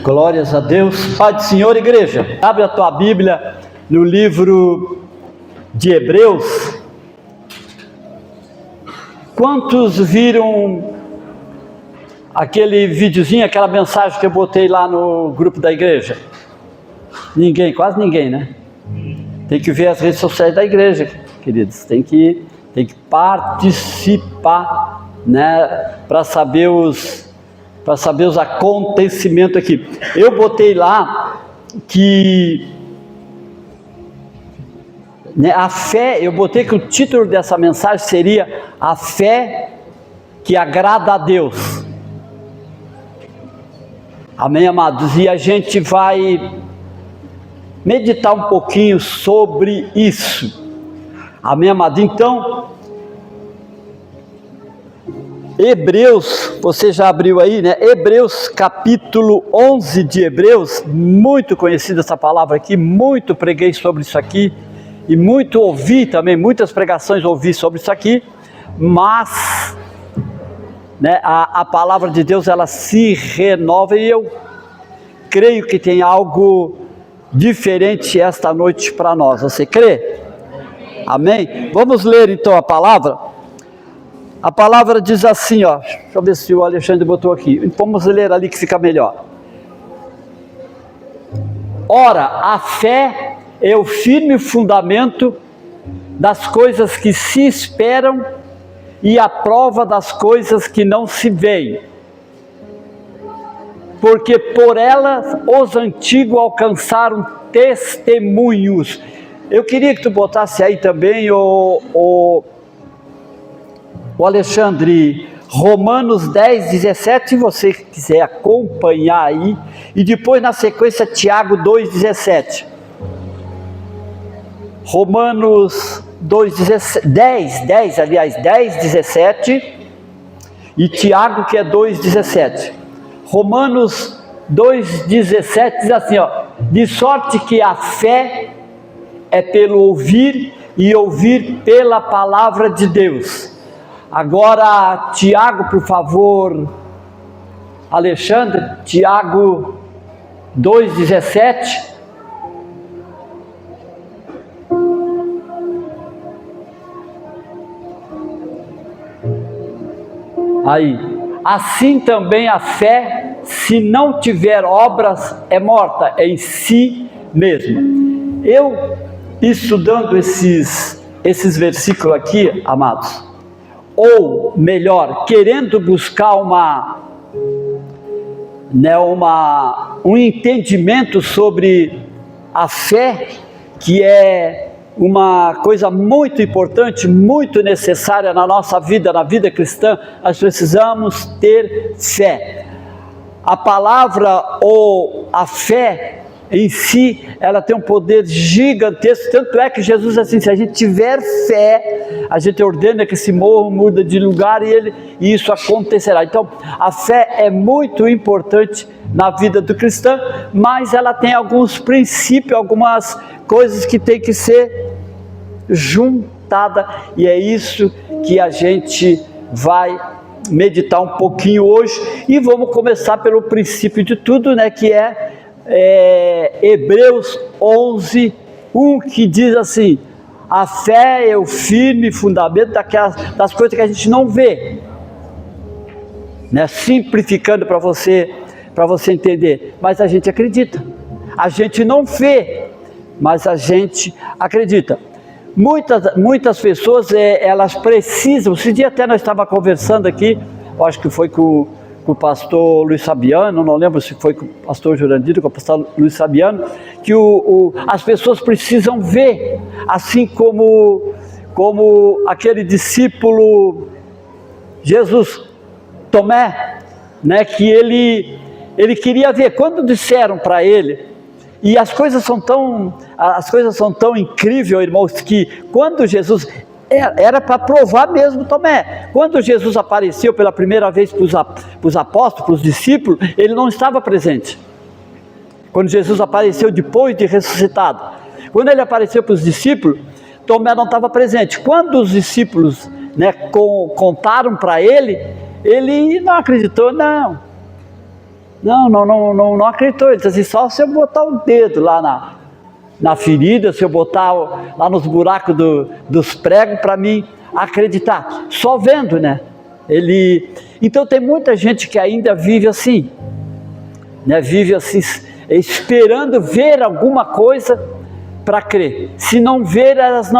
Glórias a Deus. Pai do Senhor, igreja, abre a tua Bíblia no livro de Hebreus. Quantos viram aquele videozinho, aquela mensagem que eu botei lá no grupo da igreja? Ninguém, quase ninguém, né? Tem que ver as redes sociais da igreja, queridos. Tem que participar, né? Para saber os acontecimentos aqui. Eu botei lá que, né, a fé, eu botei que o título dessa mensagem seria a fé que agrada a Deus. Amém, amados? E a gente vai meditar um pouquinho sobre isso. Amém, amados? Então, Hebreus, você já abriu aí, né? Hebreus capítulo 11 de Hebreus, muito conhecida essa palavra aqui, muito preguei sobre isso aqui, e muito ouvi também, muitas pregações ouvi sobre isso aqui, mas, né, a palavra de Deus, ela se renova, e eu creio que tem algo diferente esta noite para nós. Você crê? Amém? Vamos ler então a palavra. A palavra diz assim, ó, deixa eu ver se o Alexandre botou aqui, vamos ler ali que fica melhor. Ora, a fé é o firme fundamento das coisas que se esperam e a prova das coisas que não se veem. Porque por ela os antigos alcançaram testemunhos. Eu queria que tu botasse aí também o Alexandre, Romanos 10, 17, se você quiser acompanhar aí, e depois na sequência Tiago 2, 17. Romanos 2, 10, 17, e Tiago que é 2, 17. Romanos 2, 17 diz assim, ó, de sorte que a fé é pelo ouvir, e ouvir pela palavra de Deus. Agora, Tiago, por favor, Alexandre, Tiago 2,17. Aí, assim também a fé, se não tiver obras, é morta, é em si mesmo. Eu, estudando esses versículos aqui, amados, ou melhor, querendo buscar um entendimento sobre a fé, que é uma coisa muito importante, muito necessária na nossa vida, na vida cristã. Nós precisamos ter fé. A palavra ou a fé em si, ela tem um poder gigantesco, tanto é que Jesus assim, se a gente tiver fé, a gente ordena que esse morro muda de lugar e isso acontecerá. Então, a fé é muito importante na vida do cristão, mas ela tem alguns princípios, algumas coisas que tem que ser juntada, e é isso que a gente vai meditar um pouquinho hoje, e vamos começar pelo princípio de tudo, né, que é Hebreus 11, 1, que diz assim: a fé é o firme fundamento das coisas que a gente não vê, né? Simplificando para você entender, mas a gente acredita, a gente não vê, mas a gente acredita. Muitas pessoas, elas precisam, esse dia até nós estávamos conversando aqui, eu acho que foi com o pastor Luiz Fabiano, não lembro se foi com o pastor Jurandir, com o pastor Luiz Fabiano, que as pessoas precisam ver, assim como aquele discípulo Jesus, Tomé, né, que ele queria ver. Quando disseram para ele, e as coisas são tão incríveis, irmãos, que quando Jesus era para provar mesmo Tomé. Quando Jesus apareceu pela primeira vez para os apóstolos, para os discípulos, ele não estava presente. Quando Jesus apareceu depois de ressuscitado, quando ele apareceu para os discípulos, Tomé não estava presente. Quando os discípulos, né, contaram para ele, ele não acreditou, não. Não acreditou. Ele disse assim, só se eu botar o dedo lá na ferida, se eu botar lá nos buracos dos pregos para mim acreditar. Só vendo, né? Então tem muita gente que ainda vive assim, né? Vive assim, esperando ver alguma coisa para crer. Se não ver, elas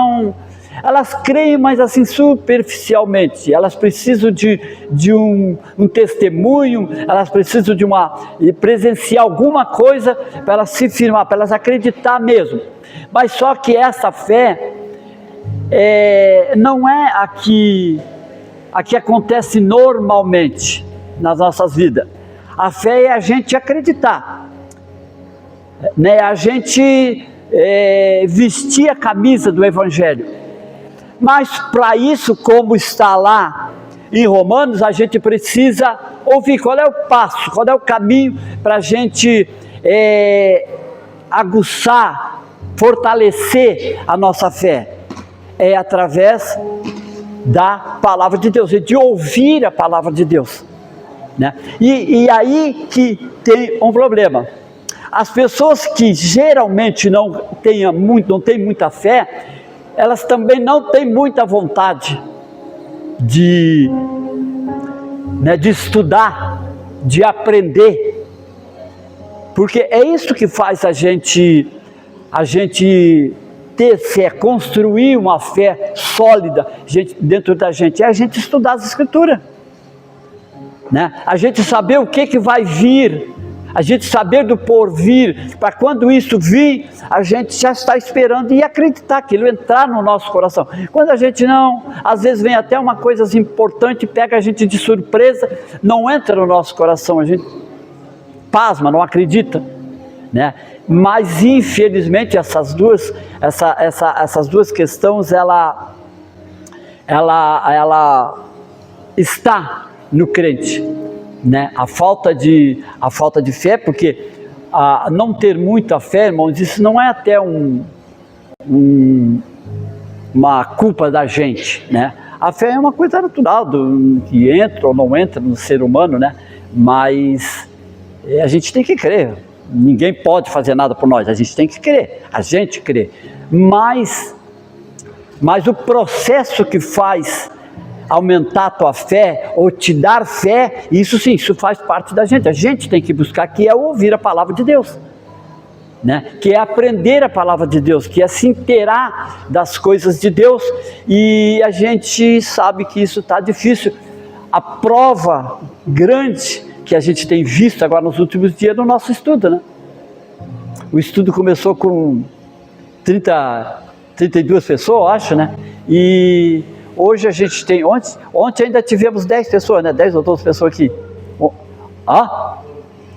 creem, mas assim superficialmente. Elas precisam de um testemunho, elas precisam de presenciar alguma coisa para elas se firmar, para elas acreditar mesmo. Mas só que essa fé não é a que acontece normalmente nas nossas vidas. A fé é a gente acreditar, né? A gente vestir a camisa do Evangelho. Mas para isso, como está lá em Romanos, a gente precisa ouvir qual é o passo, qual é o caminho para a gente aguçar, fortalecer a nossa fé. É através da palavra de Deus, e de ouvir a palavra de Deus, né? E aí que tem um problema. As pessoas que geralmente não têm muita fé, elas também não têm muita vontade de estudar, de aprender, porque é isso que faz a gente ter fé, construir uma fé sólida dentro da gente, é a gente estudar as Escrituras, né? A gente saber o que vai vir, a gente saber do porvir, para quando isso vir, a gente já está esperando e acreditar, aquilo entrar no nosso coração. Quando a gente não, às vezes vem até uma coisa importante, pega a gente de surpresa, não entra no nosso coração, a gente pasma, não acredita, né? Mas infelizmente essas duas questões, ela está no crente, né? A falta de fé, porque não ter muita fé, irmãos, isso não é até uma culpa da gente, né? A fé é uma coisa natural que entra ou não entra no ser humano, né? Mas a gente tem que crer. Ninguém pode fazer nada por nós, a gente tem que crer, a gente crê, mas o processo que faz aumentar a tua fé, ou te dar fé, isso sim, isso faz parte da gente, a gente tem que buscar, que é ouvir a palavra de Deus, né? Que é aprender a palavra de Deus, que é se inteirar das coisas de Deus, e a gente sabe que isso está difícil. A prova grande que a gente tem visto agora nos últimos dias no nosso estudo, né? O estudo começou com 32 pessoas, eu acho, né? E hoje a gente tem, ontem ainda tivemos 10 pessoas, né? 10 ou 12 pessoas aqui.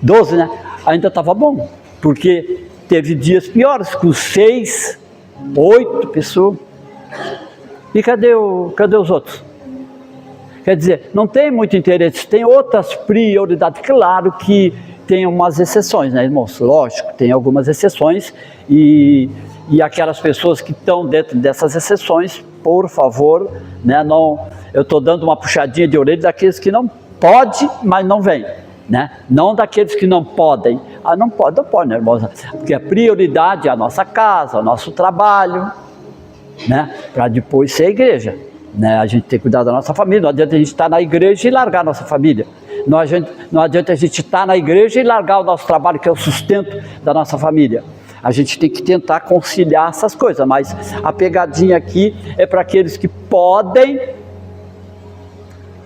12, né? Ainda estava bom, porque teve dias piores, com 6, 8 pessoas. E cadê os outros? Quer dizer, não tem muito interesse, tem outras prioridades. Claro que tem umas exceções, né, irmãos? Lógico, tem algumas exceções, e aquelas pessoas que estão dentro dessas exceções, por favor, né, eu estou dando uma puxadinha de orelha daqueles que não podem, mas não vêm, né? Não daqueles que não podem. Não pode, né, irmãos? Porque a prioridade é a nossa casa, o nosso trabalho, né? Para depois ser a igreja. Né? A gente tem que cuidar da nossa família, não adianta a gente estar na igreja e largar a nossa família, não adianta a gente estar na igreja e largar o nosso trabalho, que é o sustento da nossa família. A gente tem que tentar conciliar essas coisas, mas a pegadinha aqui é para aqueles que podem,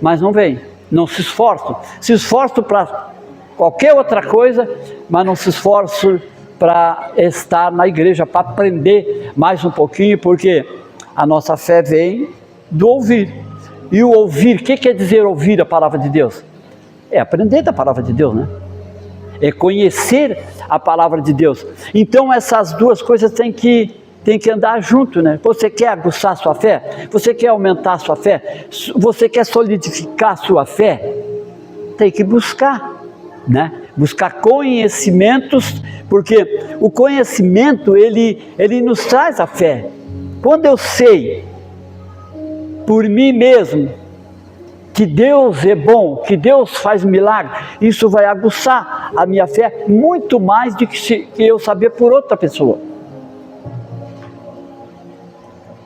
mas não vêm, não se esforçam para qualquer outra coisa, mas não se esforçam para estar na igreja, para aprender mais um pouquinho, porque a nossa fé vem do ouvir. E o ouvir, o que quer dizer ouvir a palavra de Deus? É aprender da palavra de Deus, né? É conhecer a palavra de Deus. Então essas duas coisas têm que andar junto, né? Você quer aguçar a sua fé? Você quer aumentar a sua fé? Você quer solidificar a sua fé? Tem que buscar, né? Buscar conhecimentos, porque o conhecimento, ele nos traz a fé. Quando eu sei por mim mesmo que Deus é bom, que Deus faz milagre, isso vai aguçar a minha fé muito mais do que eu saber por outra pessoa.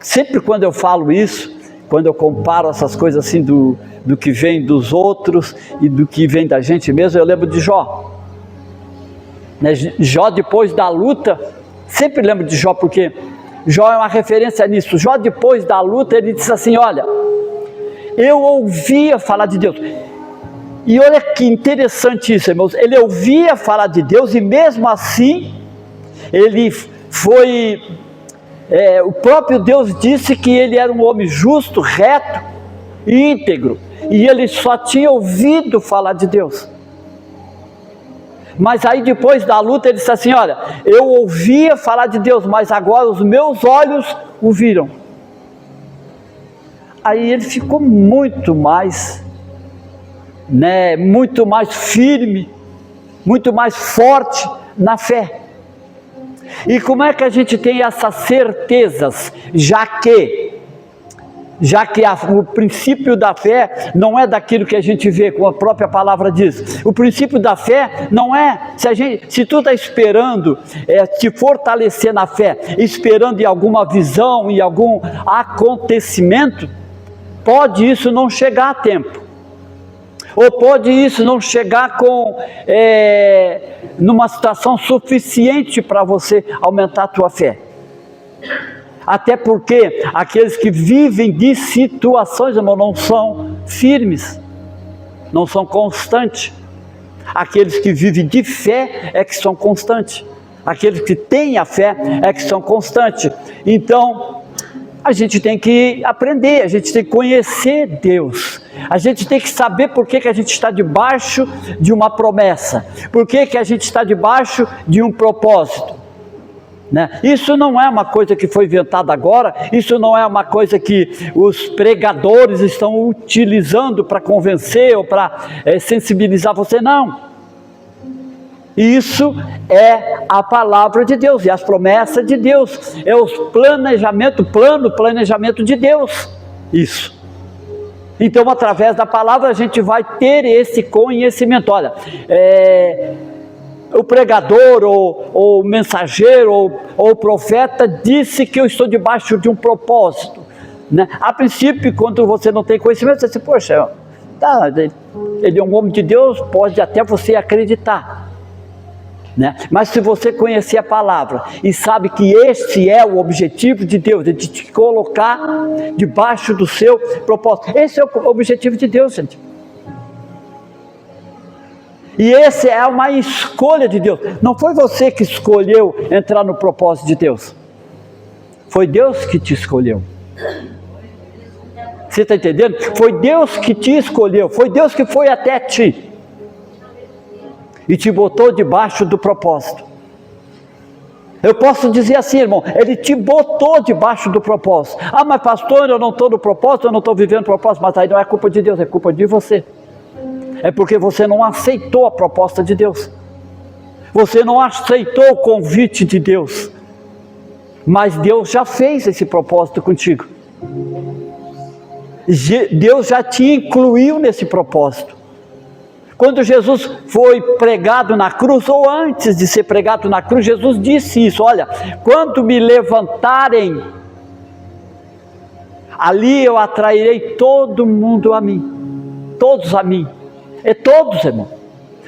Sempre quando eu falo isso, quando eu comparo essas coisas assim do que vem dos outros e do que vem da gente mesmo, eu lembro de Jó. Né? Jó, depois da luta, sempre lembro de Jó, porque Jó é uma referência nisso. Jó, depois da luta, ele disse assim: olha, eu ouvia falar de Deus. E olha que interessante isso, irmãos. Ele ouvia falar de Deus e mesmo assim, ele foi... o próprio Deus disse que ele era um homem justo, reto e íntegro. E ele só tinha ouvido falar de Deus. Mas aí depois da luta ele disse assim: olha, eu ouvia falar de Deus, mas agora os meus olhos o viram. Aí ele ficou muito mais, muito mais firme, muito mais forte na fé. E como é que a gente tem essas certezas? Já que o princípio da fé não é daquilo que a gente vê, como a própria palavra diz. O princípio da fé não é, se tu está esperando te fortalecer na fé, esperando em alguma visão, em algum acontecimento, pode isso não chegar a tempo. Ou pode isso não chegar numa situação suficiente para você aumentar a tua fé. Até porque aqueles que vivem de situações, irmão, não são firmes, não são constantes. Aqueles que vivem de fé é que são constantes. Aqueles que têm a fé é que são constantes. Então, a gente tem que aprender, a gente tem que conhecer Deus. A gente tem que saber por que a gente está debaixo de uma promessa. Por que a gente está debaixo de um propósito. Né? Isso não é uma coisa que foi inventada agora, isso não é uma coisa que os pregadores estão utilizando para convencer ou para sensibilizar você, não. Isso é a palavra de Deus e as promessas de Deus, é o planejamento de Deus, isso. Então, através da palavra a gente vai ter esse conhecimento. Olha, o pregador, ou o mensageiro, ou o profeta disse que eu estou debaixo de um propósito, né? A princípio, quando você não tem conhecimento, você diz: poxa, ele é um homem de Deus, pode até você acreditar, né? Mas se você conhecer a palavra e sabe que esse é o objetivo de Deus, de te colocar debaixo do seu propósito, esse é o objetivo de Deus, gente. E essa é uma escolha de Deus. Não foi você que escolheu entrar no propósito de Deus. Foi Deus que te escolheu. Você está entendendo? Foi Deus que te escolheu. Foi Deus que foi até ti. E te botou debaixo do propósito. Eu posso dizer assim, irmão, Ele te botou debaixo do propósito. Ah, mas pastor, eu não estou no propósito, eu não estou vivendo o propósito. Mas aí não é culpa de Deus, é culpa de você. É porque você não aceitou a proposta de Deus. Você não aceitou o convite de Deus. Mas Deus já fez esse propósito contigo. Deus já te incluiu nesse propósito. Quando Jesus foi pregado na cruz, ou antes de ser pregado na cruz, Jesus disse isso: olha, quando me levantarem, ali eu atrairei todo mundo a mim. Todos a mim. É todos, irmão.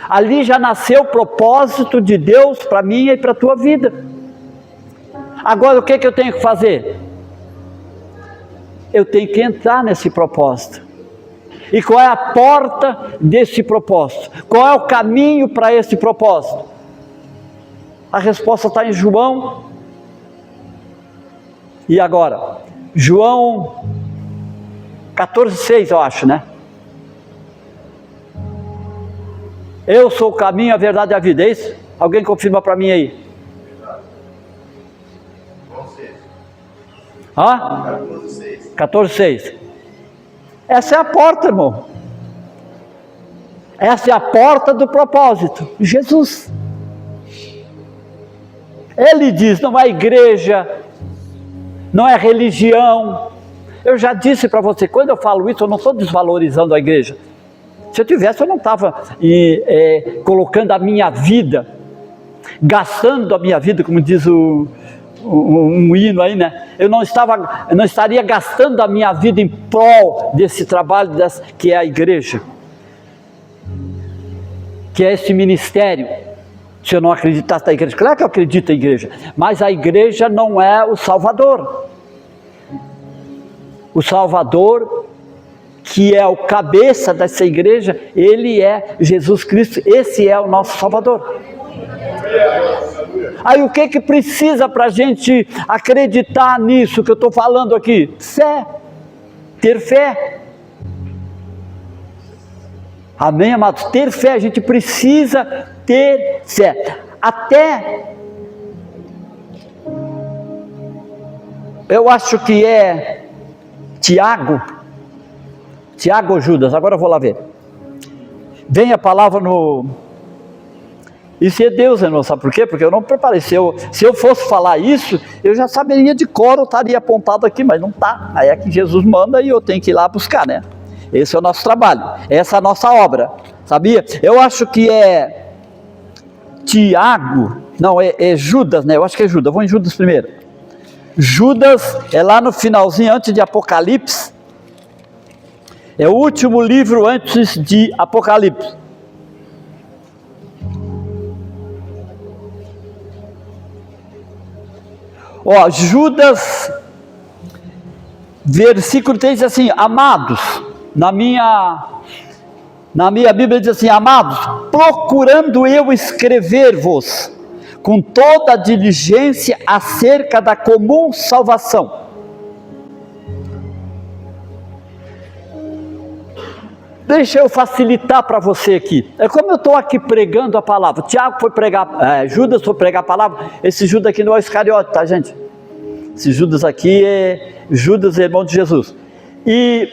Ali já nasceu o propósito de Deus para mim e para a tua vida. Agora o que eu tenho que fazer? Eu tenho que entrar nesse propósito. E qual é a porta desse propósito? Qual é o caminho para esse propósito? A resposta está em João. E agora? João 14,6, eu acho, né? Eu sou o caminho, a verdade e a vida, é isso? Alguém confirma para mim aí? Hã? 14,6. Essa é a porta, irmão. Essa é a porta do propósito. Jesus. Ele diz: não é igreja, não é religião, Eu já disse para você, quando eu falo isso, eu não estou desvalorizando a igreja. Se eu tivesse, eu não estava colocando a minha vida, gastando a minha vida, como diz um hino aí, né? Eu não estaria gastando a minha vida em prol desse trabalho que é a igreja, que é esse ministério. Se eu não acreditasse na igreja, claro que eu acredito na igreja, mas a igreja não é o Salvador. O Salvador, que é o cabeça dessa igreja, ele é Jesus Cristo, esse é o nosso Salvador. Aí o que precisa para a gente acreditar nisso que eu estou falando aqui? Fé, ter fé. Amém, amados? Ter fé, a gente precisa ter fé. Até, eu acho que é Tiago ou Judas, agora eu vou lá ver. Vem a palavra no... Isso é Deus, irmão, sabe por quê? Porque eu não preparei. Se eu fosse falar isso, eu já saberia de cor, eu estaria apontado aqui, mas não está. Aí é que Jesus manda e eu tenho que ir lá buscar, né? Esse é o nosso trabalho, essa é a nossa obra, sabia? Eu acho que é Tiago, não, é Judas, né? Eu acho que é Judas, vou em Judas primeiro. Judas é lá no finalzinho, antes de Apocalipse. É o último livro antes de Apocalipse. Ó, Judas, versículo 3 diz assim: amados, na minha Bíblia diz assim: amados, procurando eu escrever-vos com toda a diligência acerca da comum salvação. Deixa eu facilitar para você aqui. É como eu estou aqui pregando a palavra. Tiago foi pregar, Judas foi pregar a palavra. Esse Judas aqui não é o Iscariote, tá, gente? Esse Judas aqui é Judas, irmão de Jesus. E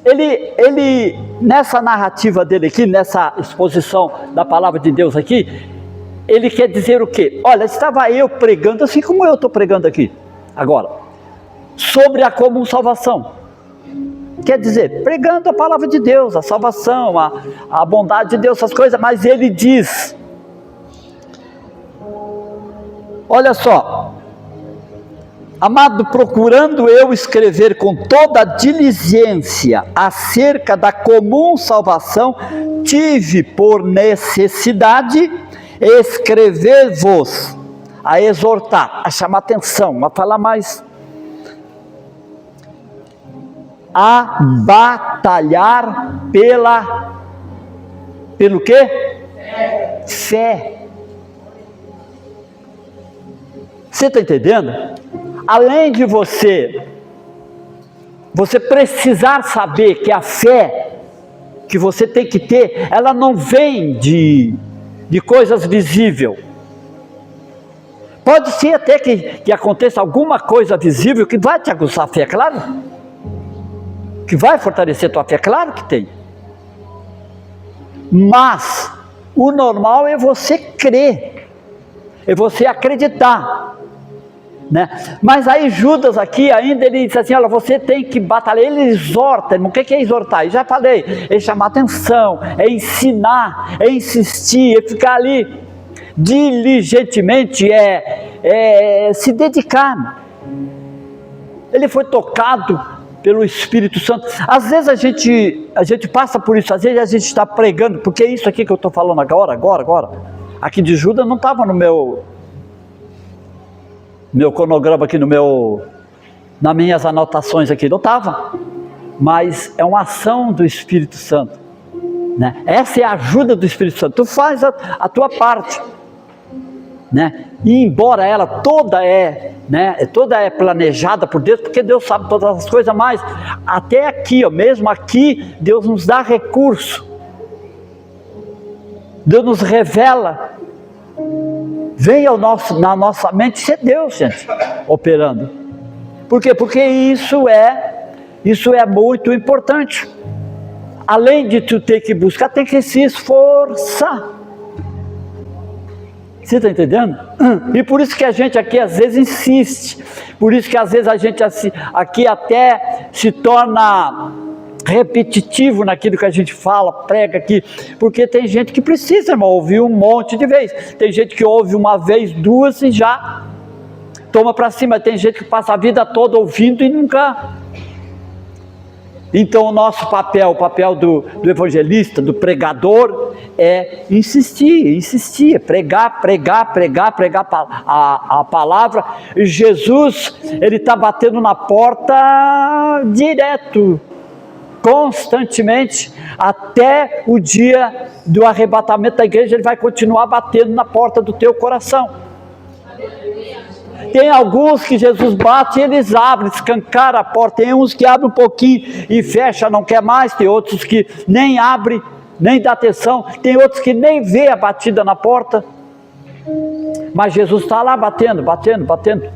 ele nessa narrativa dele aqui, nessa exposição da palavra de Deus aqui, ele quer dizer o quê? Olha, estava eu pregando, assim como eu estou pregando aqui, agora, sobre a comum salvação. Quer dizer, pregando a palavra de Deus, a salvação, a bondade de Deus, essas coisas, mas ele diz, olha só, amado, procurando eu escrever com toda a diligência acerca da comum salvação, tive por necessidade escrever-vos, a exortar, a chamar atenção, a falar mais, a batalhar pelo quê? Fé. Você está entendendo? Além de você precisar saber que a fé que você tem que ter, ela não vem de coisas visíveis. Pode ser até que aconteça alguma coisa visível que vai te aguçar a fé, claro. Que vai fortalecer a tua fé, claro que tem. Mas o normal é você crer, é você acreditar, né? Mas aí Judas aqui ainda ele diz assim: olha, você tem que batalhar. Ele exorta, irmão. O que é exortar? Eu já falei, é chamar atenção, é ensinar, é insistir, é ficar ali diligentemente, é se dedicar. Ele foi tocado pelo Espírito Santo. Às vezes a gente passa por isso, às vezes a gente está pregando, porque isso aqui que eu estou falando agora, aqui de Judas não estava no meu cronograma aqui, nas minhas anotações aqui, não estava, mas é uma ação do Espírito Santo, né? Essa é a ajuda do Espírito Santo. Tu faz a tua parte, né? E embora ela toda é planejada por Deus, porque Deus sabe todas as coisas, mas até aqui, mesmo aqui, Deus nos dá recurso, Deus nos revela, vem na nossa mente, isso é Deus, gente, operando. Por quê? Porque isso é muito importante. Além de tu ter que buscar, tem que se esforçar. Você está entendendo? E por isso que a gente aqui às vezes insiste, por isso que às vezes a gente aqui até se torna repetitivo naquilo que a gente fala, prega aqui, porque tem gente que precisa, irmão, ouvir um monte de vezes. Tem gente que ouve uma vez, duas e já toma para cima. Tem gente que passa a vida toda ouvindo e nunca. Então o nosso papel, o papel do evangelista, do pregador, é insistir, pregar a palavra. E Jesus, ele está batendo na porta direto, constantemente, até o dia do arrebatamento da igreja. Ele vai continuar batendo na porta do teu coração. Tem alguns que Jesus bate e eles abrem, escancaram a porta. Tem uns que abrem um pouquinho e fecha, não quer mais. Tem outros que nem abrem, nem dá atenção. Tem outros que nem vê a batida na porta. Mas Jesus está lá batendo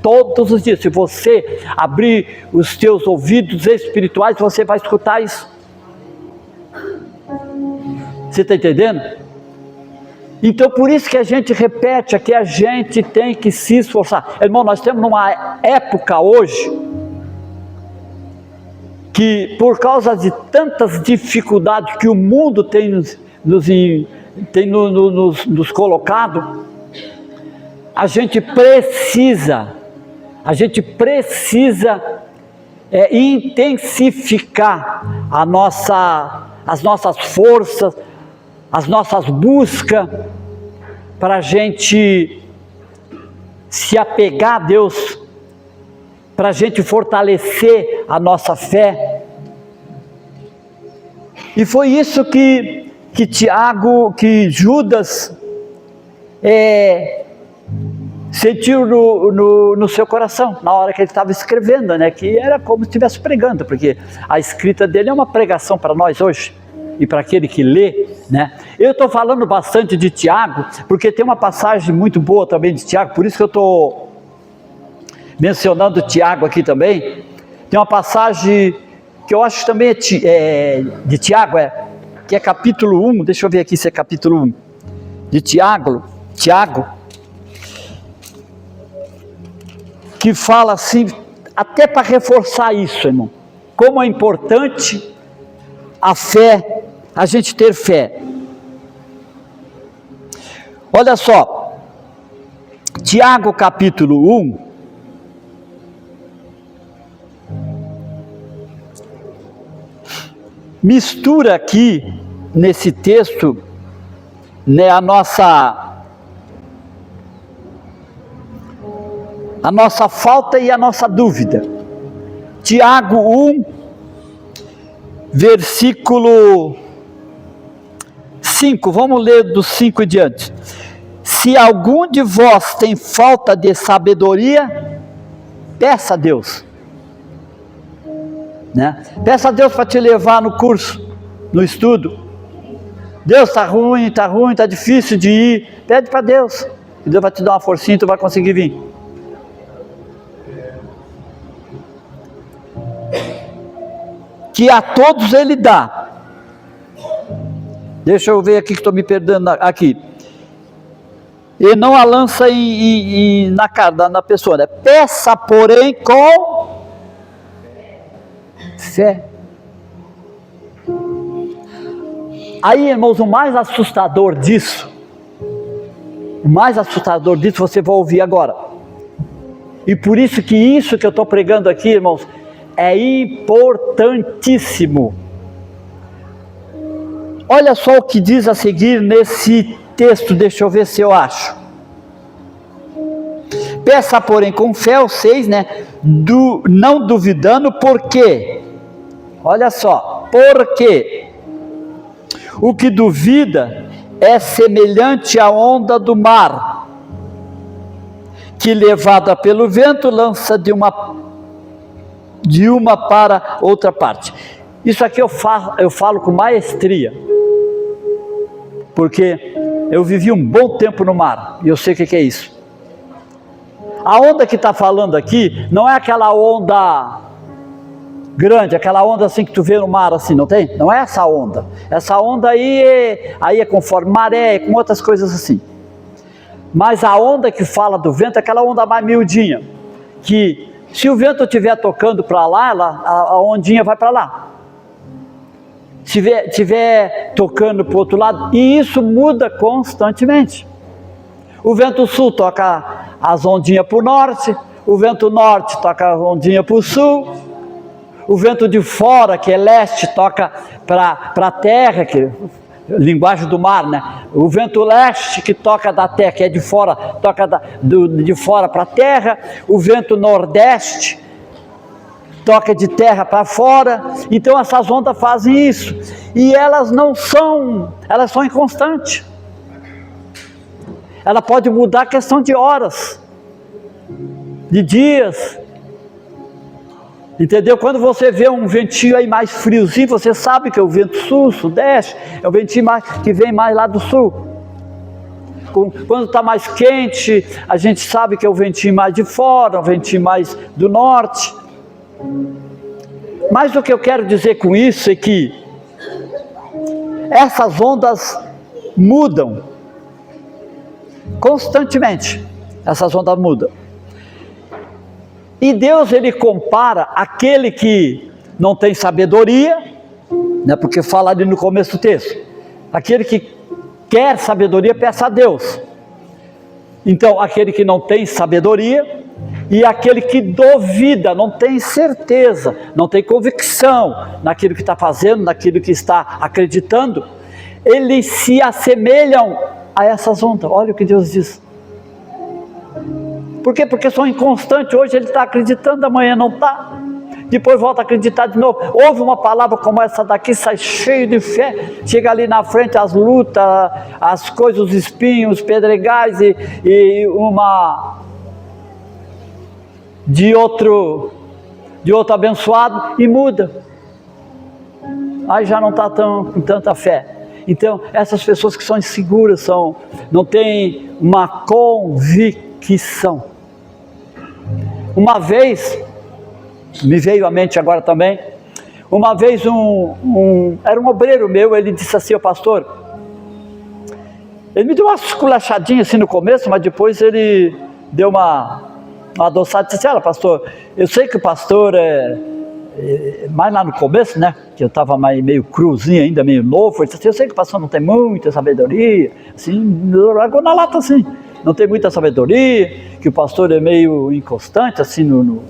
todos os dias. Se você abrir os teus ouvidos espirituais, você vai escutar isso. Você está entendendo? Então por isso que a gente repete aqui, a gente tem que se esforçar. Irmão, nós temos uma época hoje que, por causa de tantas dificuldades que o mundo tem nos colocado, a gente precisa intensificar as nossas forças, as nossas buscas, para a gente se apegar a Deus, para a gente fortalecer a nossa fé. E foi isso que Judas sentiu no seu coração, na hora que ele estava escrevendo, né? Que era como se estivesse pregando, porque a escrita dele é uma pregação para nós hoje, e para aquele que lê, né? Eu estou falando bastante de Tiago, porque tem uma passagem muito boa também de Tiago, por isso que eu estou mencionando Tiago aqui também. Tem uma passagem que eu acho que também de Tiago, que é capítulo 1, deixa eu ver aqui se é capítulo 1, de Tiago, que fala assim, até para reforçar isso, irmão, como é importante a fé, a gente ter fé. Olha só, Tiago capítulo 1, mistura aqui nesse texto, né, a nossa falta e a nossa dúvida. Tiago 1, versículo 5, vamos ler do 5 em diante. Se algum de vós tem falta de sabedoria, peça a Deus, né? Peça a Deus para te levar no curso, no estudo. Deus, está ruim, está difícil de ir, pede para Deus, e Deus vai te dar uma forcinha e tu vai conseguir vir. Que a todos ele dá. Deixa eu ver aqui que estou me perdendo aqui. E não a lança na pessoa, né? Peça, porém, com fé. Aí, irmãos, o mais assustador disso você vai ouvir agora. E por isso que eu estou pregando aqui, irmãos, é importantíssimo. Olha só o que diz a seguir nesse texto, deixa eu ver se eu acho. Peça, porém, com fé, o 6, né? Não duvidando, porque, olha só, porque o que duvida é semelhante à onda do mar, que levada pelo vento lança de uma para outra parte. Isso aqui eu falo com maestria, porque eu vivi um bom tempo no mar, e eu sei o que é isso. A onda que está falando aqui, não é aquela onda grande, aquela onda assim que tu vê no mar assim, não tem? Não é essa onda. Essa onda aí é conforme maré, com outras coisas assim. Mas a onda que fala do vento é aquela onda mais miudinha, que se o vento estiver tocando para lá, a ondinha vai para lá. Se estiver tocando para o outro lado, e isso muda constantemente. O vento sul toca as ondinhas para o norte, o vento norte toca as ondinhas para o sul, o vento de fora, que é leste, toca para a terra, que linguagem do mar, né? O vento leste que toca da terra, que é de fora, toca de fora para a terra. O vento nordeste toca de terra para fora. Então essas ondas fazem isso, e elas são inconstantes. Ela pode mudar a questão de horas, de dias, entendeu? Quando você vê um ventinho aí mais friozinho, você sabe que é o vento sul, sudeste, é o ventinho que vem mais lá do sul. Quando está mais quente, a gente sabe que é o ventinho mais de fora, o ventinho mais do norte. Mas o que eu quero dizer com isso é que essas ondas mudam constantemente. Essas ondas mudam. E Deus, ele compara aquele que não tem sabedoria, né, porque fala ali no começo do texto, aquele que quer sabedoria, peça a Deus. Então, aquele que não tem sabedoria e aquele que duvida, não tem certeza, não tem convicção naquilo que está fazendo, naquilo que está acreditando, eles se assemelham a essas ondas. Olha o que Deus diz. Por quê? Porque são inconstantes. Hoje ele está acreditando, amanhã não está. Depois volta a acreditar de novo. Ouve uma palavra como essa daqui, sai cheio de fé. Chega ali na frente as lutas, as coisas, os espinhos, os pedregais e uma de outro abençoado, e muda. Aí já não está com tanta fé. Então, essas pessoas que são inseguras, não têm uma convicção. Uma vez, me veio à mente agora também, uma vez era um obreiro meu, ele disse assim: "Ô pastor", ele me deu uma esculachadinha assim no começo, mas depois ele deu uma adoçada e disse: "Olha, pastor, eu sei que o pastor mais lá no começo, né, que eu estava meio cruzinho ainda, meio novo, ele disse assim: eu sei que o pastor não tem muita sabedoria", assim, largou na lata assim, não tem muita sabedoria, que o pastor é meio inconstante, assim, nos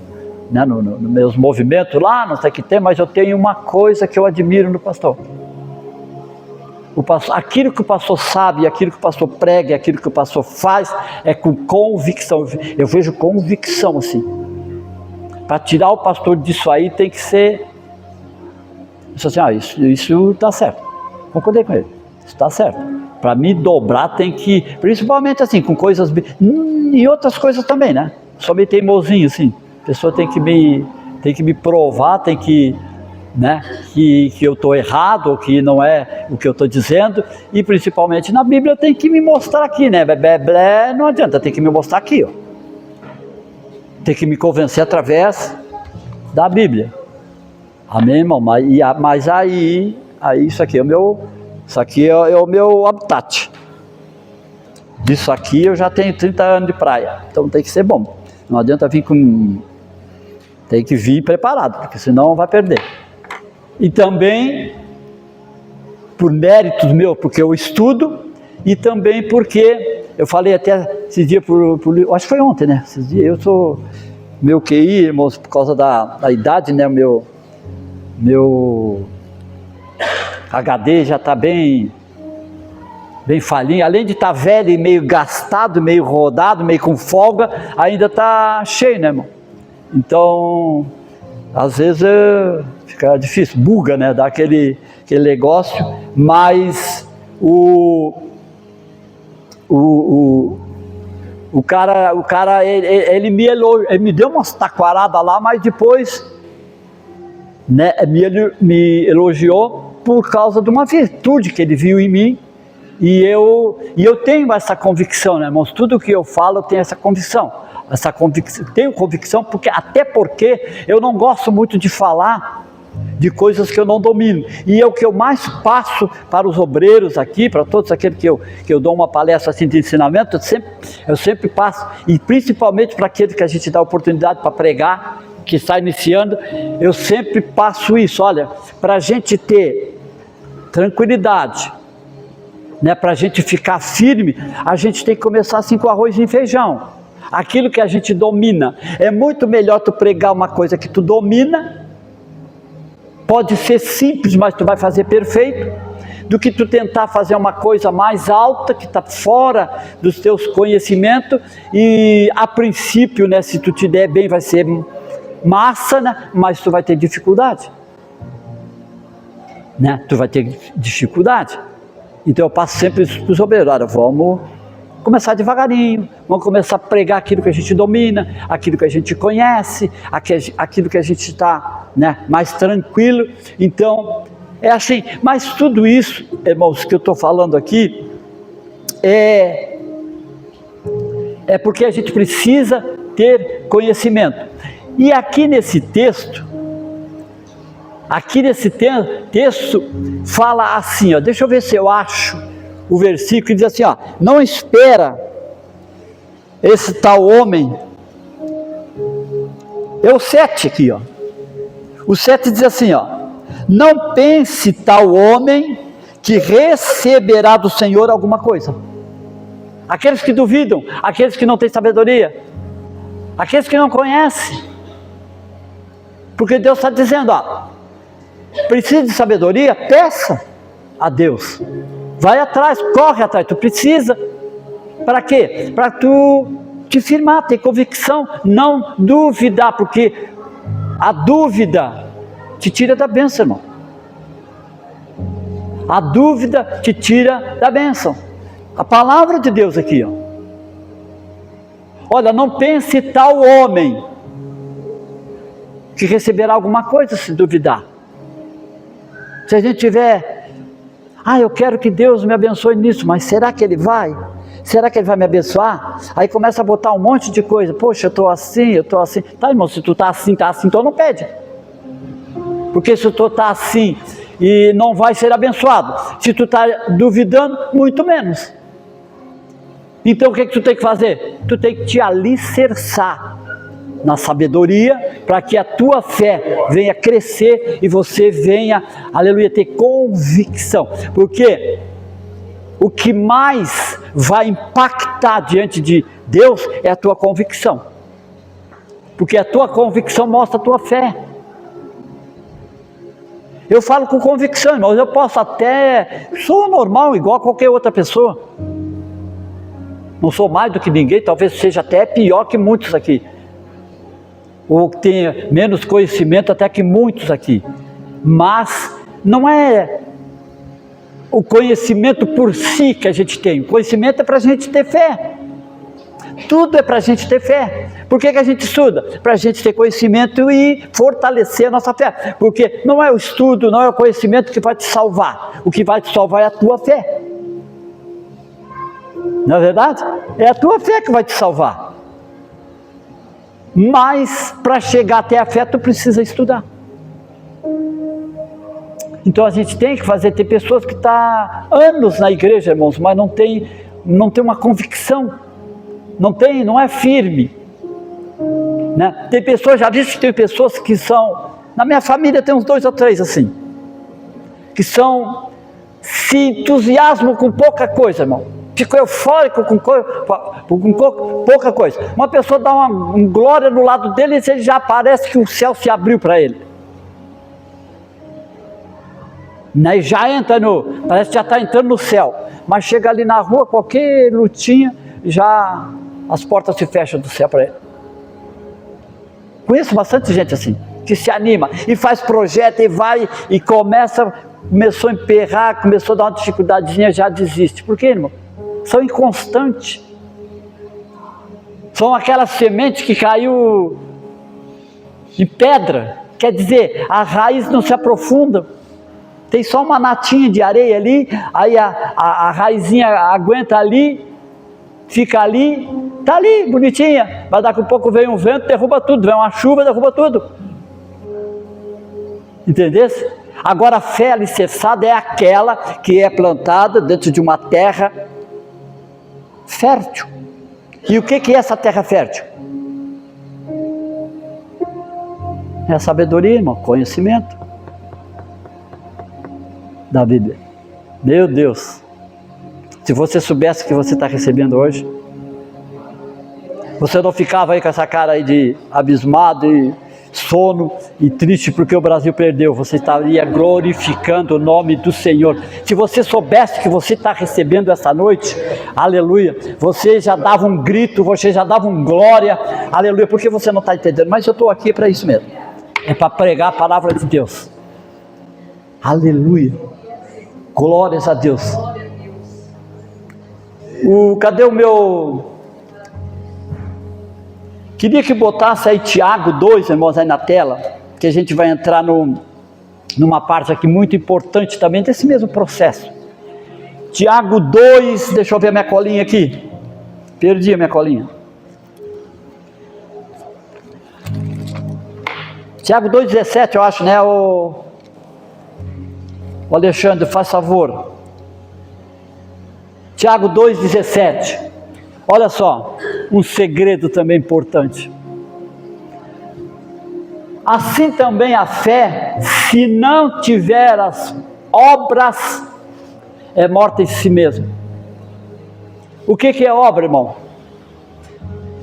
meus movimentos lá, não sei o que tem, mas eu tenho uma coisa que eu admiro no pastor. Aquilo que o pastor sabe, aquilo que o pastor prega, aquilo que o pastor faz, é com convicção. Eu vejo convicção assim. Para tirar o pastor disso aí tem que ser, isso está certo. Concordei com ele, isso está certo. Para me dobrar tem que, principalmente assim, com coisas, e outras coisas também, né? Só meio teimosinho assim. A pessoa tem que me provar, tem que, né, que eu estou errado, ou que não é o que eu estou dizendo, e principalmente na Bíblia tem que me mostrar aqui, né? Não adianta, tem que me mostrar aqui, ó. Tem que me convencer através da Bíblia. Amém, irmão? Mas aí isso aqui é o meu habitat. Disso aqui eu já tenho 30 anos de praia, então tem que ser bom. Não adianta vir tem que vir preparado, porque senão vai perder. E também, por méritos meus, porque eu estudo, e também porque, eu falei até esse dia, acho que foi ontem, né? Esses dias, eu sou, meu QI, irmãos, por causa da idade, né? Meu HD já está bem falhinho, além de estar velho e meio gastado, meio rodado, meio com folga, ainda está cheio, né, irmão? Então, às vezes fica difícil, buga, né? Dá aquele negócio, mas o cara ele me deu umas taquaradas lá, mas depois, né, me elogiou por causa de uma virtude que ele viu em mim. E eu tenho essa convicção, né, irmãos? Tudo que eu falo eu tenho essa convicção. Tenho convicção até porque eu não gosto muito de falar de coisas que eu não domino. E é o que eu mais passo para os obreiros aqui, para todos aqueles que eu dou uma palestra assim de ensinamento, eu sempre passo, e principalmente para aqueles que a gente dá oportunidade para pregar, que está iniciando, eu sempre passo isso. Olha, para a gente ter tranquilidade, né, para a gente ficar firme, a gente tem que começar assim com arroz e feijão. Aquilo que a gente domina. É muito melhor tu pregar uma coisa que tu domina, pode ser simples, mas tu vai fazer perfeito, do que tu tentar fazer uma coisa mais alta, que está fora dos teus conhecimentos, e a princípio, né, se tu te der bem, vai ser massa, né, mas tu vai ter dificuldade. Né? Tu vai ter dificuldade. Então eu passo sempre isso para os obreiros. Olha, vamos começar devagarinho, vamos começar a pregar aquilo que a gente domina, aquilo que a gente conhece, aquilo que a gente está, né, mais tranquilo. Então, é assim. Mas tudo isso, irmãos, que eu estou falando aqui, é porque a gente precisa ter conhecimento. E aqui nesse texto, fala assim, ó, deixa eu ver se eu acho o versículo, que diz assim, ó, não espera esse tal homem, é o 7 aqui, ó, o 7 diz assim, ó, não pense tal homem que receberá do Senhor alguma coisa. Aqueles que duvidam, aqueles que não têm sabedoria, aqueles que não conhecem, porque Deus está dizendo, ó, precisa de sabedoria, peça a Deus, vai atrás, corre atrás, tu precisa, para quê? Para tu te firmar, ter convicção, não duvidar, porque a dúvida te tira da bênção, irmão. A dúvida te tira da bênção. A palavra de Deus aqui, ó. Olha, não pense tal homem que receberá alguma coisa se duvidar. Se a gente tiver, eu quero que Deus me abençoe nisso, mas será que Ele vai? Será que Ele vai me abençoar? Aí começa a botar um monte de coisa. Poxa, eu estou assim. Tá, irmão, se tu está assim, então não pede. Porque se tu está assim e não vai ser abençoado, se tu está duvidando, muito menos. Então o que tu tem que fazer? Tu tem que te alicerçar na sabedoria, para que a tua fé venha crescer e você venha, aleluia, ter convicção. Porque o que mais vai impactar diante de Deus é a tua convicção. Porque a tua convicção mostra a tua fé. Eu falo com convicção, irmãos, eu posso até, sou normal, igual a qualquer outra pessoa. Não sou mais do que ninguém, talvez seja até pior que muitos aqui. Ou tenha menos conhecimento até que muitos aqui. Mas não é o conhecimento por si que a gente tem. O conhecimento é para a gente ter fé. Tudo é para a gente ter fé. Por que a gente estuda? Para a gente ter conhecimento e fortalecer a nossa fé. Porque não é o estudo, não é o conhecimento que vai te salvar. O que vai te salvar é a tua fé. Não é verdade? É a tua fé que vai te salvar. Mas para chegar até a fé, tu precisa estudar. Então a gente tem que fazer, tem pessoas que estão anos na igreja, irmãos, mas não tem uma convicção, não é firme. Né? Tem pessoas, já disse que tem pessoas que são, na minha família tem uns 2 ou 3 assim, que se entusiasmam com pouca coisa, irmão. Fico eufórico com pouca coisa. Uma pessoa dá uma glória no lado dele e ele já parece que o céu se abriu para ele. Né? Já entra parece que já está entrando no céu. Mas chega ali na rua, qualquer lutinha, já as portas se fecham do céu para ele. Conheço bastante gente assim, que se anima e faz projeto e vai e começou a emperrar, começou a dar uma dificuldadezinha, já desiste. Por quê, irmão? São inconstantes. São aquelas sementes que caiu em pedra. Quer dizer, a raiz não se aprofunda. Tem só uma natinha de areia ali, aí a raizinha aguenta ali, fica ali, está ali, bonitinha. Mas daqui a pouco vem um vento, derruba tudo, vem uma chuva, derruba tudo. Entendesse? Agora a fé alicerçada é aquela que é plantada dentro de uma terra fértil. E o que é essa terra fértil? É a sabedoria, irmão, conhecimento da Bíblia. Meu Deus, se você soubesse o que você está recebendo hoje, você não ficava aí com essa cara aí de abismado e sono e triste porque o Brasil perdeu. Você estaria glorificando o nome do Senhor. Se você soubesse que você está recebendo essa noite, aleluia, você já dava um grito, você já dava um glória, aleluia, porque você não está entendendo, mas eu estou aqui para isso mesmo, é para pregar a palavra de Deus, aleluia, glórias a Deus. Cadê o meu... Queria que botasse aí Tiago 2, irmãos, aí na tela, que a gente vai entrar numa parte aqui muito importante também desse mesmo processo. Tiago 2, deixa eu ver a minha colinha aqui. Perdi a minha colinha. Tiago 2,17, eu acho, né? O Alexandre, faz favor. Tiago 2,17. Olha só, um segredo também importante. Assim também a fé, se não tiver as obras, é morta em si mesma. O que é obra, irmão?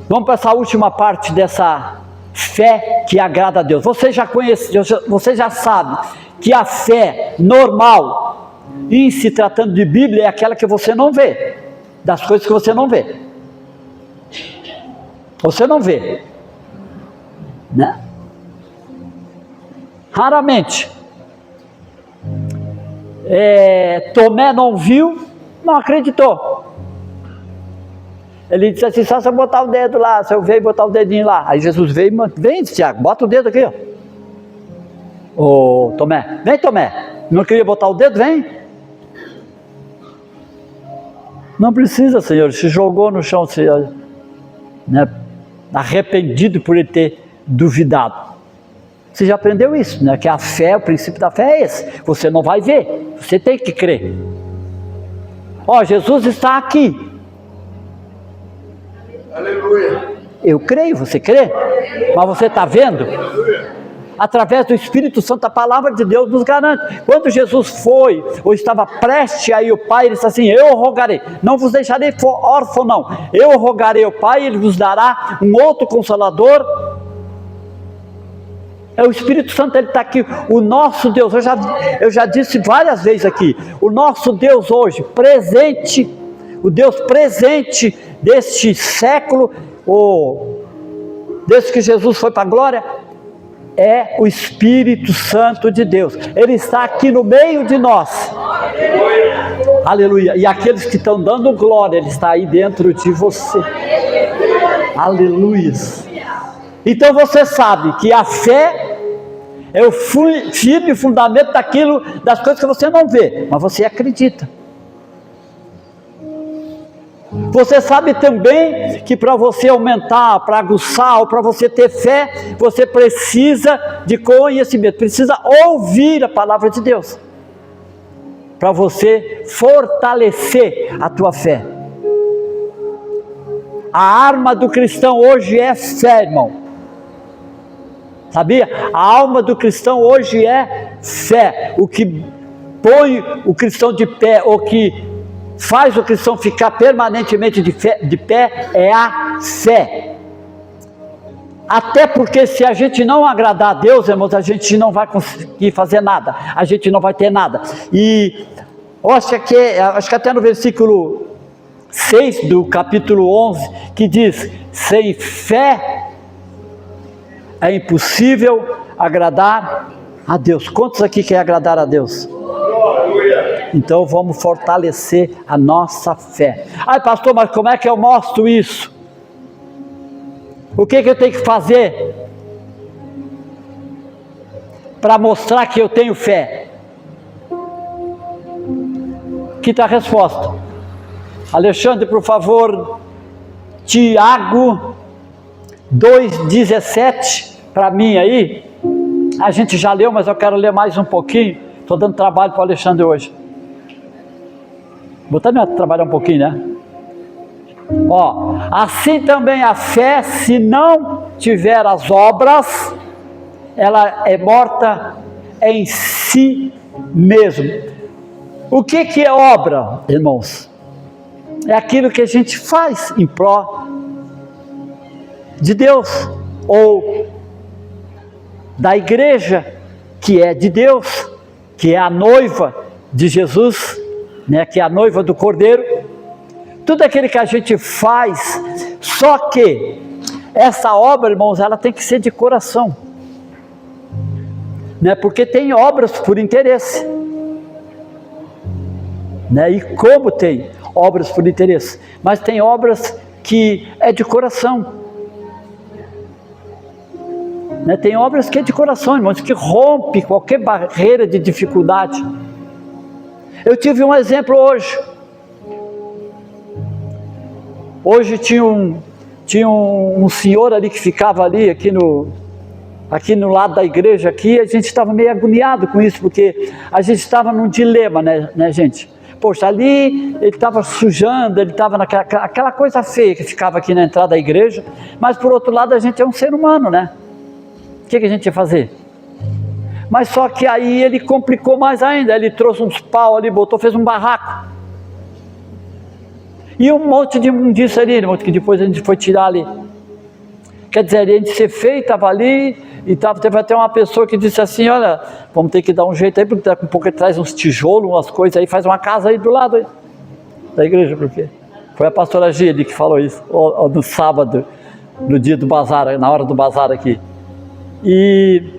Vamos para essa última parte dessa fé que agrada a Deus. Você já conhece, você já sabe que a fé normal, em se tratando de Bíblia, é aquela que você não vê, das coisas que você não vê. Você não vê, né? Raramente. Tomé não viu, não acreditou. Ele disse assim, só se eu botar o dedo lá, se eu veio botar o dedinho lá. Aí Jesus veio, vem Tiago, bota o dedo aqui, ó. Ô Tomé, vem Tomé, não queria botar o dedo, vem. Não precisa, Senhor, se jogou no chão, Senhor, né? Arrependido por ele ter duvidado. Você já aprendeu isso, né? Que a fé, o princípio da fé é esse. Você não vai ver, você tem que crer. Ó, Jesus está aqui. Aleluia. Eu creio, você crê? Mas você está vendo? Aleluia. Através do Espírito Santo, a palavra de Deus nos garante. Quando Jesus foi, ou estava prestes a ir ao Pai, ele disse assim, eu rogarei, não vos deixarei órfão não, eu rogarei ao Pai, ele vos dará um outro Consolador. É o Espírito Santo, ele está aqui, o nosso Deus, eu já disse várias vezes aqui, o nosso Deus hoje, presente, o Deus presente deste século, desde que Jesus foi para a glória, é o Espírito Santo de Deus. Ele está aqui no meio de nós. Aleluia. Aleluia. E aqueles que estão dando glória, ele está aí dentro de você. Aleluia. Então você sabe que a fé é o firme fundamento das coisas que você não vê, mas você acredita. Você sabe também que para você aumentar, para aguçar, ou para você ter fé, você precisa de conhecimento, precisa ouvir a palavra de Deus, para você fortalecer a tua fé. A arma do cristão hoje é fé, irmão. Sabia? A alma do cristão hoje é fé. O que põe o cristão de pé, ou que faz o cristão ficar permanentemente de pé, é a fé. Até porque se a gente não agradar a Deus, irmãos, a gente não vai conseguir fazer nada, a gente não vai ter nada. E acho que até no versículo 6 do capítulo 11, que diz, sem fé é impossível agradar a Deus. Quantos aqui querem agradar a Deus? Então vamos fortalecer a nossa fé. Ai pastor, mas como é que eu mostro isso? O que eu tenho que fazer para mostrar que eu tenho fé? Aqui está a resposta. Alexandre, por favor, Tiago 2,17 para mim aí. A gente já leu, mas eu quero ler mais um pouquinho. Estou dando trabalho para o Alexandre hoje. Vou também trabalhar um pouquinho, né? Ó, assim também a fé, se não tiver as obras, ela é morta em si mesmo. O que é obra, irmãos? É aquilo que a gente faz em pró de Deus, ou da igreja, que é de Deus, que é a noiva de Jesus, né, que é a noiva do Cordeiro. Tudo aquilo que a gente faz, só que essa obra, irmãos, ela tem que ser de coração, né, porque tem obras por interesse, né, e como tem obras por interesse, mas tem obras que é de coração, né? Tem obras que é de coração, irmãos, que rompe qualquer barreira de dificuldade. Eu tive um exemplo hoje. Hoje tinha um senhor ali que ficava ali, aqui no lado da igreja, aqui, a gente estava meio agoniado com isso, porque a gente estava num dilema, né, gente? Poxa, ali ele estava sujando, ele estava naquela coisa feia que ficava aqui na entrada da igreja, mas por outro lado a gente é um ser humano, né? O que a gente ia fazer? Mas só que aí ele complicou mais ainda, ele trouxe uns pau ali, fez um barraco. E um monte de imundice ali, irmão, que depois a gente foi tirar ali. Quer dizer, a gente ser feio, estava ali, e teve até uma pessoa que disse assim, olha, vamos ter que dar um jeito aí, porque daqui a pouco ele traz uns tijolos, umas coisas aí, faz uma casa aí do lado aí, da igreja, porque foi a pastora Gide que falou isso, no sábado, no dia do bazar, na hora do bazar aqui. E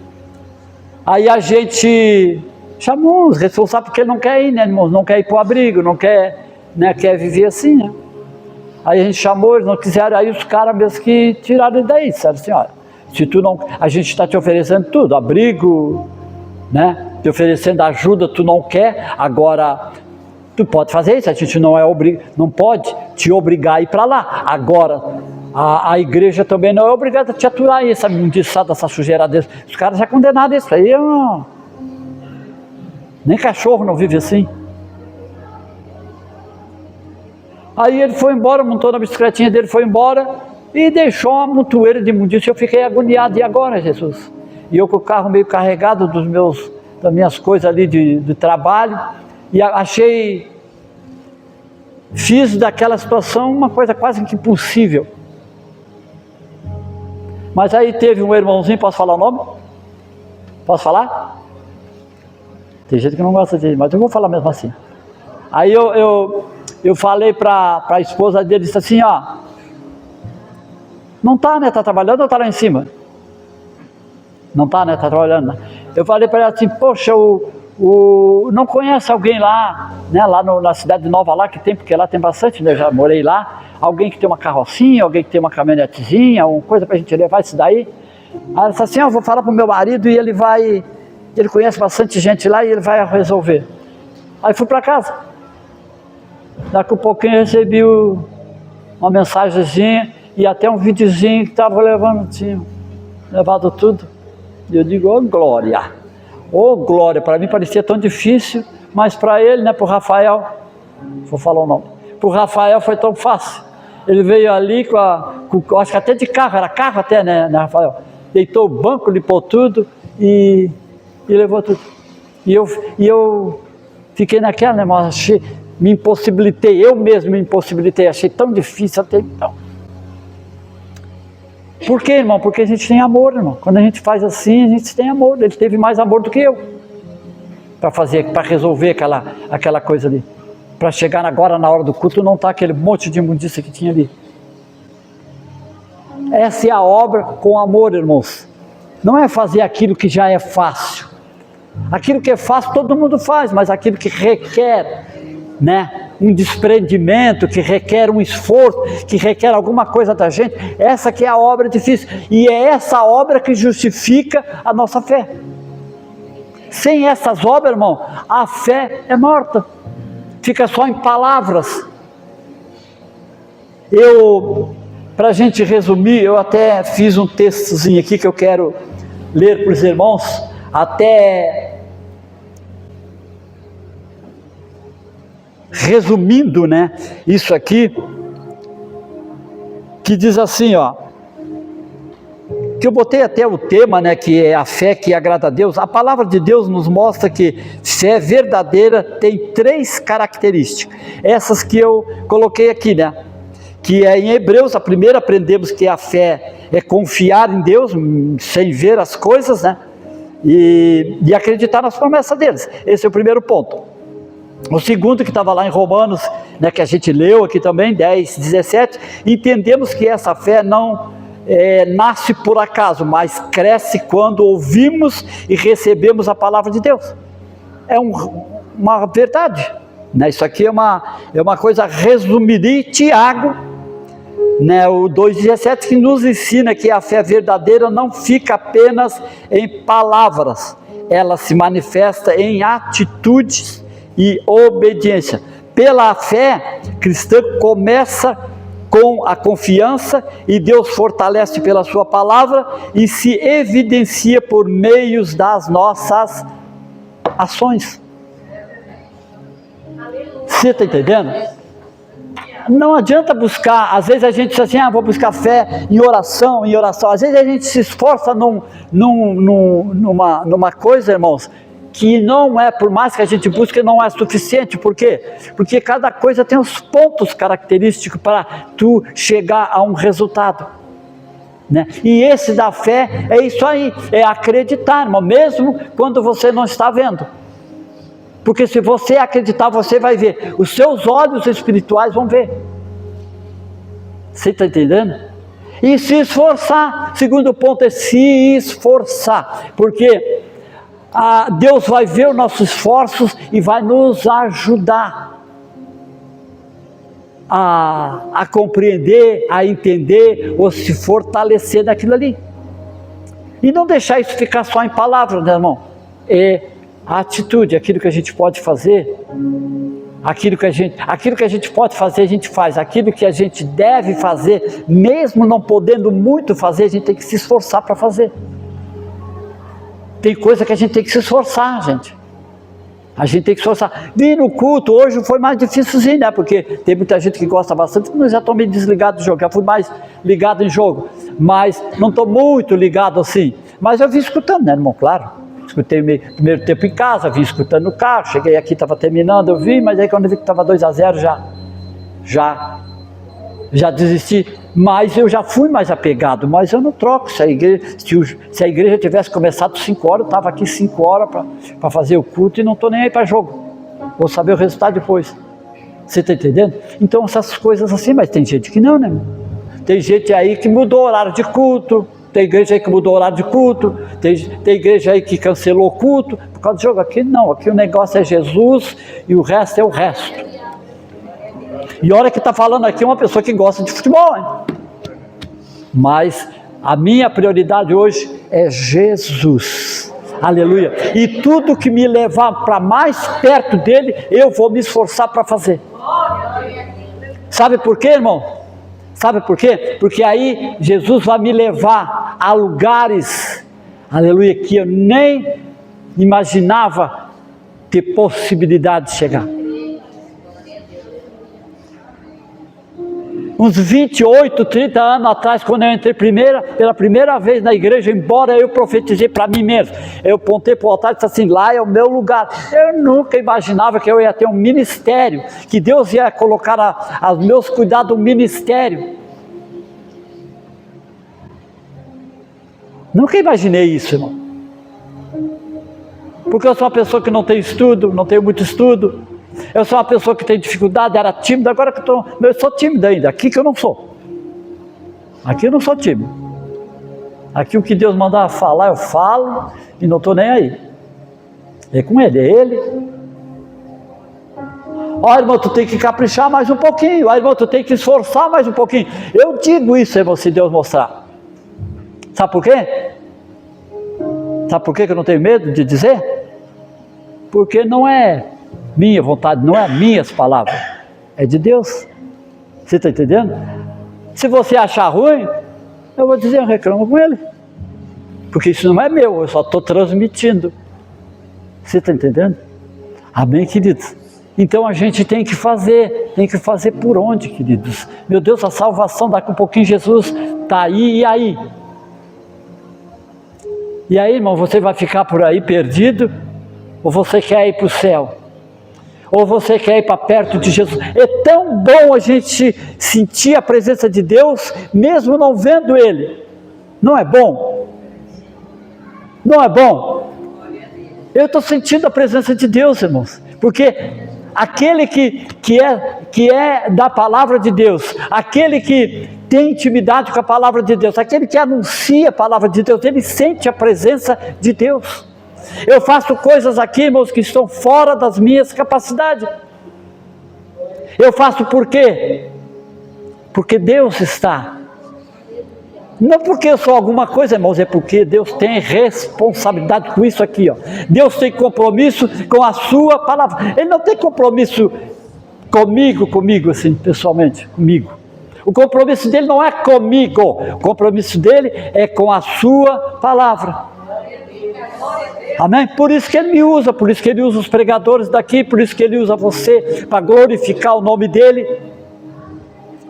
aí a gente chamou os responsáveis, porque não quer ir, né, irmãos, não quer ir para o abrigo, não quer, né, quer viver assim, né? Aí a gente chamou, eles não quiseram, aí os caras mesmo que tiraram ele daí, disseram assim, olha, se tu não, a gente está te oferecendo tudo, abrigo, né, te oferecendo ajuda, tu não quer, agora tu pode fazer isso, a gente não pode te obrigar a ir para lá, agora a igreja também não é obrigada a te aturar essa mundiçada, essa sujeira desse. Os caras já condenaram isso aí, nem cachorro não vive assim. Aí ele foi embora, montou na bicicletinha dele, foi embora e deixou uma montoeira de imundícia. Eu fiquei agoniado, e agora, Jesus? E eu com o carro meio carregado das minhas coisas ali de trabalho, e fiz daquela situação uma coisa quase que impossível. Mas aí teve um irmãozinho, posso falar o nome? Posso falar? Tem gente que não gosta de, mas eu vou falar mesmo assim. Aí eu falei para a esposa dele, disse assim, ó, não tá, né, tá trabalhando ou tá lá em cima? Não tá, né, tá trabalhando, né? Eu falei para ela assim, poxa, não conhece alguém lá, né, lá na cidade nova lá, que tem, porque lá tem bastante, né, eu já morei lá, alguém que tem uma carrocinha, alguém que tem uma caminhonetezinha, alguma coisa pra gente levar isso daí. Aí ela disse assim, eu vou falar pro meu marido e ele conhece bastante gente lá e ele vai resolver. Aí fui para casa. Daqui a pouquinho eu recebi uma mensagenzinha e até um videozinho que estava tinha levado tudo. E eu digo, ô glória, para mim parecia tão difícil, mas para ele, né, para o Rafael, vou falar o nome, para o Rafael foi tão fácil. Ele veio ali com acho que até de carro, era carro até, né, Rafael? Deitou o banco, limpou tudo e levou tudo. E eu fiquei naquela, né, mas me impossibilitei, eu mesmo me impossibilitei, achei tão difícil até então. Por quê, irmão? Porque a gente tem amor, irmão. Quando a gente faz assim, a gente tem amor. Ele teve mais amor do que eu para resolver aquela coisa ali. Para chegar agora na hora do culto, não tá aquele monte de imundícia que tinha ali. Essa é a obra com amor, irmãos. Não é fazer aquilo que já é fácil. Aquilo que é fácil todo mundo faz, mas aquilo que requer, né, um desprendimento, que requer um esforço, que requer alguma coisa da gente, essa que é a obra difícil, e é essa obra que justifica a nossa fé. Sem essas obras, irmão, a fé é morta, fica só em palavras. Para a gente resumir, eu até fiz um textozinho aqui que eu quero ler para os irmãos, até resumindo, né, isso aqui, que diz assim, ó, que eu botei até o tema, né, que é a fé que agrada a Deus. A palavra de Deus nos mostra que fé verdadeira tem 3 características, essas que eu coloquei aqui, né, que é em Hebreus. A primeira aprendemos que a fé é confiar em Deus, sem ver as coisas, né, e acreditar nas promessas deles. Esse é o primeiro ponto. O segundo, que estava lá em Romanos, né, que a gente leu aqui também, 10, 17, entendemos que essa fé não nasce por acaso, mas cresce quando ouvimos e recebemos a palavra de Deus. É uma verdade, né? Isso aqui é uma coisa resumida. E Tiago, né, o 2,17, que nos ensina que a fé verdadeira não fica apenas em palavras, ela se manifesta em atitudes e obediência. Pela fé cristã começa com a confiança, e Deus fortalece pela sua palavra e se evidencia por meios das nossas ações. Você está entendendo? Não adianta buscar, às vezes a gente diz assim, vou buscar fé em oração, às vezes a gente se esforça numa coisa, irmãos, que não é, por mais que a gente busque, não é suficiente. Por quê? Porque cada coisa tem os pontos característicos para tu chegar a um resultado, né? E esse da fé é isso aí, é acreditar, irmão, mesmo quando você não está vendo. Porque se você acreditar, você vai ver, os seus olhos espirituais vão ver. Você está entendendo? E se esforçar. Segundo ponto é se esforçar, porque Deus vai ver os nossos esforços e vai nos ajudar a compreender, a entender, ou se fortalecer naquilo ali. E não deixar isso ficar só em palavras, né, irmão? É a atitude, aquilo que a gente pode fazer, aquilo que a gente pode fazer, a gente faz. Aquilo que a gente deve fazer, mesmo não podendo muito fazer, a gente tem que se esforçar para fazer. Tem coisa que a gente tem que se esforçar, gente. A gente tem que se esforçar. Vir no culto hoje foi mais difícilzinho, né? Porque tem muita gente que gosta bastante, mas já estou meio desligado do jogo. Já fui mais ligado em jogo, mas não estou muito ligado assim. Mas eu vim escutando, né, irmão? Claro. Escutei o primeiro tempo em casa, vim escutando no carro. Cheguei aqui, estava terminando, eu vi, mas aí quando eu vi que estava 2-0, já desisti. Mas eu já fui mais apegado, mas eu não troco. Se a igreja tivesse começado 5 horas, eu estava aqui 5 horas para fazer o culto e não estou nem aí para jogo. Vou saber o resultado depois. Você está entendendo? Então essas coisas assim, mas tem gente que não, né? Tem gente aí que mudou o horário de culto, tem igreja aí que mudou o horário de culto, tem igreja aí que cancelou o culto por causa do jogo. Aqui não, aqui o negócio é Jesus e o resto é o resto. E olha que está falando aqui uma pessoa que gosta de futebol, hein? Mas a minha prioridade hoje é Jesus, aleluia, e tudo que me levar para mais perto dele, eu vou me esforçar para fazer. Sabe por quê, irmão? Sabe por quê? Porque aí Jesus vai me levar a lugares, aleluia, que eu nem imaginava ter possibilidade de chegar. Uns 28, 30 anos atrás, quando eu entrei pela primeira vez na igreja, embora eu profetizei para mim mesmo, eu apontei para o altar e disse assim, lá é o meu lugar. Eu nunca imaginava que eu ia ter um ministério, que Deus ia colocar aos meus cuidados um ministério. Nunca imaginei isso, irmão. Porque eu sou uma pessoa que não tem estudo, não tenho muito estudo. Eu sou uma pessoa que tem dificuldade, era tímido, agora que eu sou tímido ainda, aqui que eu não sou. Aqui eu não sou tímido. Aqui o que Deus mandar falar, eu falo e não estou nem aí. É com Ele, é Ele. Ó, irmão, tu tem que caprichar mais um pouquinho. Ó, irmão, tu tem que esforçar mais um pouquinho. Eu digo isso, irmão, se Deus mostrar. Sabe por quê? Sabe por quê que eu não tenho medo de dizer? Porque não é minha vontade, não é minhas palavras, é de Deus. Você está entendendo? Se você achar ruim, eu vou dizer, eu reclamo com Ele. porque isso não é meu, eu só estou transmitindo. Você está entendendo? Amém, queridos? Então a gente tem que fazer por onde, queridos? Meu Deus, a salvação, daqui a pouquinho Jesus está aí, e aí? E aí, irmão, você vai ficar por aí perdido? Ou você quer ir para o céu? Ou você quer ir para perto de Jesus? É tão bom a gente sentir a presença de Deus, mesmo não vendo Ele. Não é bom? Não é bom? Eu estou sentindo a presença de Deus, irmãos, porque aquele que é da palavra de Deus, aquele que tem intimidade com a palavra de Deus, aquele que anuncia a palavra de Deus, ele sente a presença de Deus. Eu faço coisas aqui, irmãos, que estão fora das minhas capacidades. Eu faço por quê? Porque Deus está. Não porque eu sou alguma coisa, irmãos, é porque Deus tem responsabilidade com isso aqui, ó. Deus tem compromisso com a sua palavra. Ele não tem compromisso comigo assim, pessoalmente, comigo. O compromisso dele não é comigo, o compromisso dele é com a sua palavra. Amém? Por isso que ele me usa, por isso que ele usa os pregadores daqui, por isso que ele usa você, para glorificar o nome dele.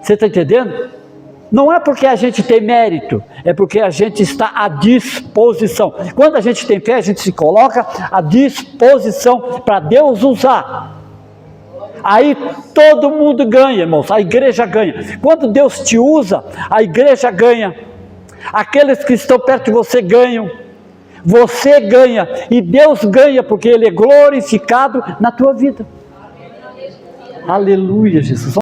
Você está entendendo? Não é porque a gente tem mérito, é porque a gente está à disposição. Quando a gente tem fé, a gente se coloca à disposição para Deus usar. Aí todo mundo ganha, irmãos, a igreja ganha. Quando Deus te usa, a igreja ganha. Aqueles que estão perto de você ganham. Você ganha e Deus ganha, porque Ele é glorificado na tua vida. Aleluia, Jesus.